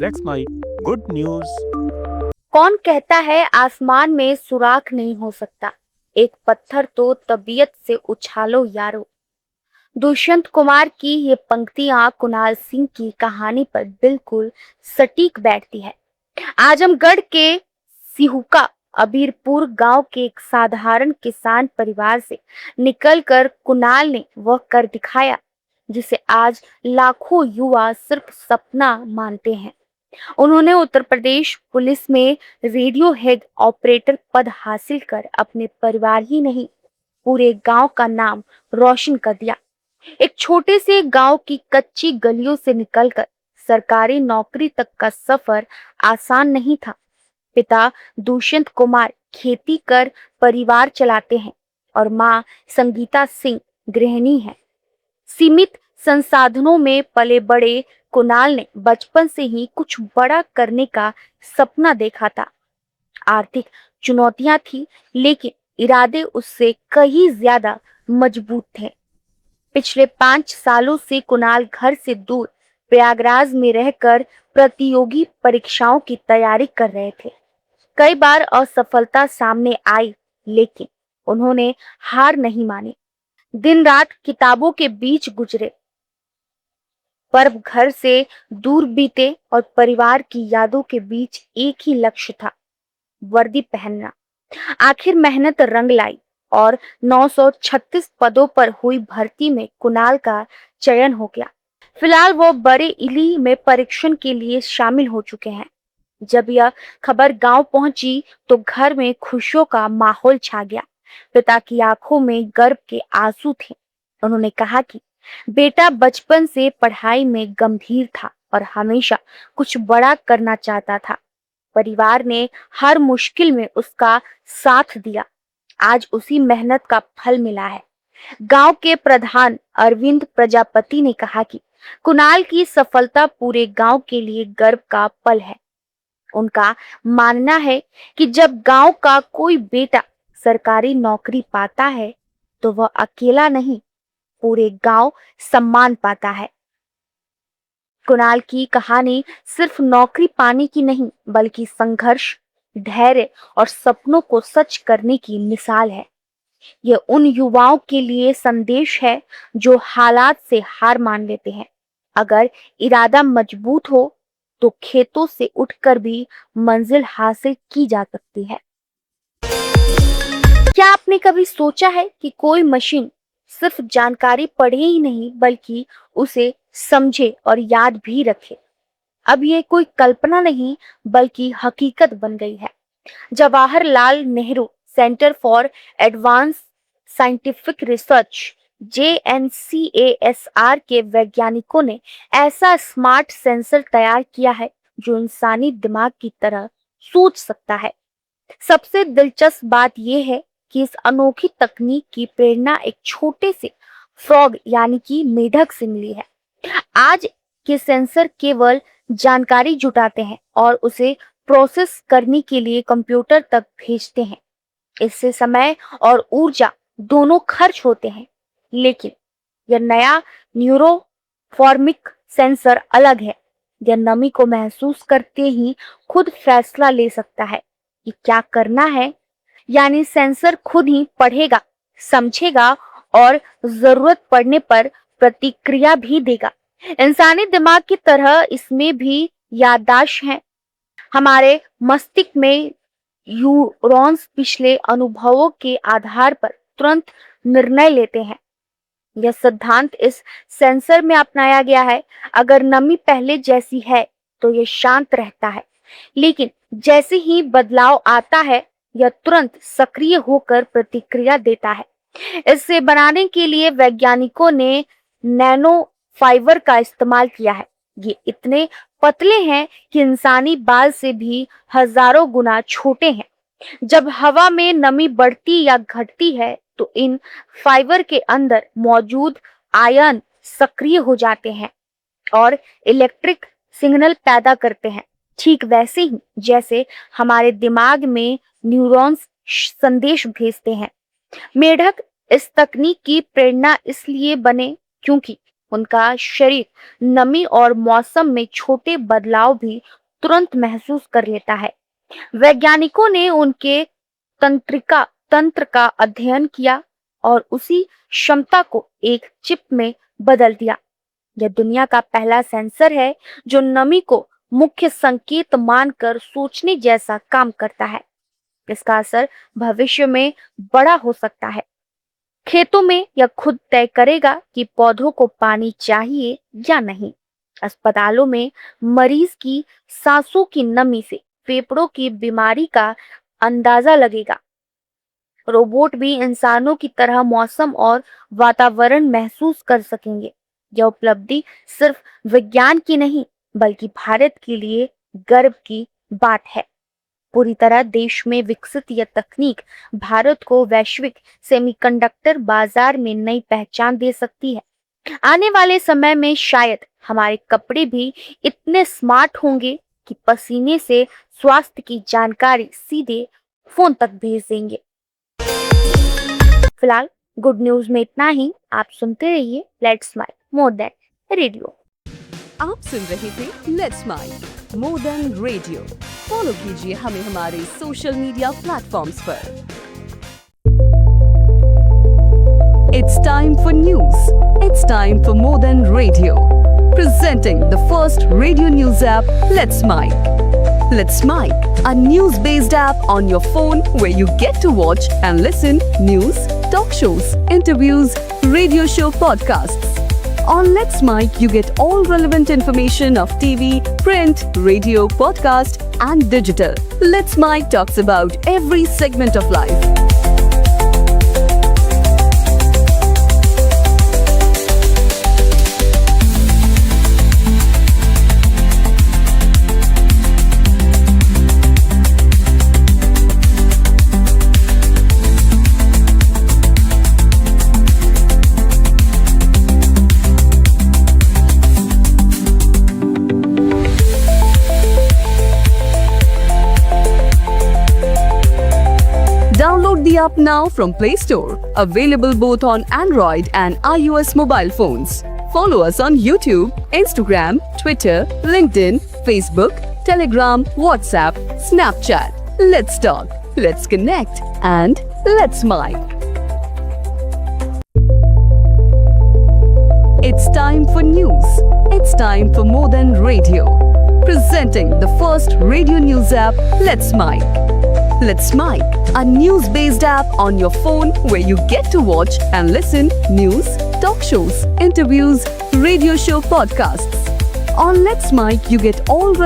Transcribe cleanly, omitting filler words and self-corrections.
That's my good news. कौन कहता है आसमान में सुराख नहीं हो सकता? एक पत्थर तो तबीयत से उछालो यारो। दुष्यंत कुमार की ये पंक्तियां कुणाल सिंह की कहानी पर बिल्कुल सटीक बैठती है। आजमगढ़ के सिहुका अबीरपुर गांव के एक साधारण किसान परिवार से निकलकर कुणाल ने वह कर दिखाया जिसे आज लाखों युवा सिर्फ सपना मानते हैं। उन्होंने उत्तर प्रदेश पुलिस में रेडियो हेड ऑपरेटर पद हासिल कर अपने परिवार ही नहीं, पूरे गांव का नाम रोशन कर दिया। एक छोटे से गांव की कच्ची गलियों से निकलकर सरकारी नौकरी तक का सफर आसान नहीं था। पिता दुष्यंत कुमार खेती कर परिवार चलाते हैं और मां संगीता सिंह गृहिणी है। सीमित संसाधनों में पले बड़े कुणाल ने बचपन से ही कुछ बड़ा करने का सपना देखा था। आर्थिक चुनौतियां थी, लेकिन इरादे उससे कहीं ज्यादा मजबूत थे। पिछले 5 सालों से कुणाल घर से दूर प्रयागराज में रहकर प्रतियोगी परीक्षाओं की तैयारी कर रहे थे। कई बार असफलता सामने आई, लेकिन उन्होंने हार नहीं मानी। दिन रात किताबों के बीच गुजरे, पर्व घर से दूर बीते और परिवार की यादों के बीच एक ही लक्ष्य था, वर्दी पहनना। आखिर मेहनत रंग लाई और 936 पदों पर हुई भर्ती में कुणाल का चयन हो गया। फिलहाल वो बरेली में परीक्षण के लिए शामिल हो चुके हैं। जब यह खबर गांव पहुंची तो घर में खुशियों का माहौल छा गया। पिता की आंखों में गर्व के आंसू थे। उन्होंने कहा कि बेटा बचपन से पढ़ाई में गंभीर था और हमेशा कुछ बड़ा करना चाहता था। परिवार ने हर मुश्किल में उसका साथ दिया। आज उसी मेहनत का फल मिला है। गांव के प्रधान अरविंद प्रजापति ने कहा कि कुणाल की सफलता पूरे गांव के लिए गर्व का पल है। उनका मानना है कि जब गांव का कोई बेटा सरकारी नौकरी पाता है तो वह अकेला नहीं, पूरे गांव सम्मान पाता है। कुणाल की कहानी सिर्फ नौकरी पाने की नहीं, बल्कि संघर्ष, धैर्य और सपनों को सच करने की मिसाल है। यह उन युवाओं के लिए संदेश है जो हालात से हार मान लेते हैं। अगर इरादा मजबूत हो तो खेतों से उठकर भी मंजिल हासिल की जा सकती है। क्या आपने कभी सोचा है कि कोई मशीन सिर्फ जानकारी पढ़े ही नहीं, बल्कि उसे समझे और याद भी रखे? अब ये कोई कल्पना नहीं, बल्कि हकीकत बन गई है। Jawaharlal Nehru centre for advance scientific research JNCASR के वैज्ञानिकों ने ऐसा स्मार्ट सेंसर तैयार किया है जो इंसानी दिमाग की तरह सोच सकता है। सबसे दिलचस्प बात यह है कि इस अनोखी तकनीक की प्रेरणा एक छोटे से फ्रॉग यानी कि मेढक से मिली है। आज के सेंसर केवल जानकारी जुटाते हैं और उसे प्रोसेस करने के लिए कंप्यूटर तक भेजते हैं। इससे समय और ऊर्जा दोनों खर्च होते हैं, लेकिन यह नया न्यूरोफॉर्मिक सेंसर अलग है। यह नमी को महसूस करते ही खुद फैसला ले सकता है कि क्या करना है, यानी सेंसर खुद ही पढ़ेगा, समझेगा और जरूरत पड़ने पर प्रतिक्रिया भी देगा। इंसानी दिमाग की तरह इसमें भी याददाश्त है। हमारे मस्तिष्क में न्यूरॉन्स पिछले अनुभवों के आधार पर तुरंत निर्णय लेते हैं। यह सिद्धांत इस सेंसर में अपनाया गया है। अगर नमी पहले जैसी है तो यह शांत रहता है, लेकिन जैसे ही बदलाव आता है यह तुरंत सक्रिय होकर प्रतिक्रिया देता है। इसे बनाने के लिए वैज्ञानिकों ने नैनो फाइबर का इस्तेमाल किया है। ये इतने पतले हैं कि इंसानी बाल से भी हजारों गुना छोटे हैं। जब हवा में नमी बढ़ती या घटती है तो इन फाइबर के अंदर मौजूद आयन सक्रिय हो जाते हैं और इलेक्ट्रिक सिग्नल पैदा करते हैं, ठीक वैसे ही जैसे हमारे दिमाग में न्यूरॉन्स संदेश भेजते हैं। मेढक इस तकनीक की प्रेरणा इसलिए बने क्योंकि उनका शरीर नमी और मौसम में छोटे बदलाव भी तुरंत महसूस कर लेता है। वैज्ञानिकों ने उनके तंत्र का अध्ययन किया और उसी क्षमता को एक चिप में बदल दिया। यह दुनिया का पहला सेंसर है जो नमी को मुख्य संकेत मानकर सोचने जैसा काम करता है। इसका असर भविष्य में बड़ा हो सकता है। खेतों में यह खुद तय करेगा कि पौधों को पानी चाहिए या नहीं। अस्पतालों में मरीज की सांसों की नमी से फेफड़ों की बीमारी का अंदाजा लगेगा। रोबोट भी इंसानों की तरह मौसम और वातावरण महसूस कर सकेंगे। यह उपलब्धि सिर्फ विज्ञान की नहीं बल्कि भारत के लिए गर्व की बात है। पूरी तरह देश में विकसित यह तकनीक भारत को वैश्विक सेमीकंडक्टर बाजार में नई पहचान दे सकती है। आने वाले समय में शायद हमारे कपड़े भी इतने स्मार्ट होंगे कि पसीने से स्वास्थ्य की जानकारी सीधे फोन तक भेज देंगे। फिलहाल गुड न्यूज में इतना ही। आप सुनते रहिए let's smile more than radio. आप सुन रहे थे let's smile more than radio. Follow कीजिए हमें हमारे सोशल मीडिया प्लेटफॉर्म्स पर। It's time for news. It's time for more than radio. Presenting the first radio news app, Let's Mike. Let's Mike, a news-based app on your phone where you get to watch and listen news, talk shows, interviews, radio show podcasts. On Let's Mike, you get all relevant information of TV, print, radio, podcast, and digital. Let's Mike talks about every segment of life. Download the app now from Play Store. Available both on Android and iOS mobile phones. Follow us on YouTube, Instagram, Twitter, LinkedIn, Facebook, Telegram, WhatsApp, Snapchat. Let's talk, let's connect, and let's Mike. It's time for news. It's time for more than radio. Presenting the first radio news app, Let's Mike. Let's Mike, a news-based app on your phone where you get to watch and listen news, talk shows, interviews, radio show podcasts. On Let's Mike, you get all relevant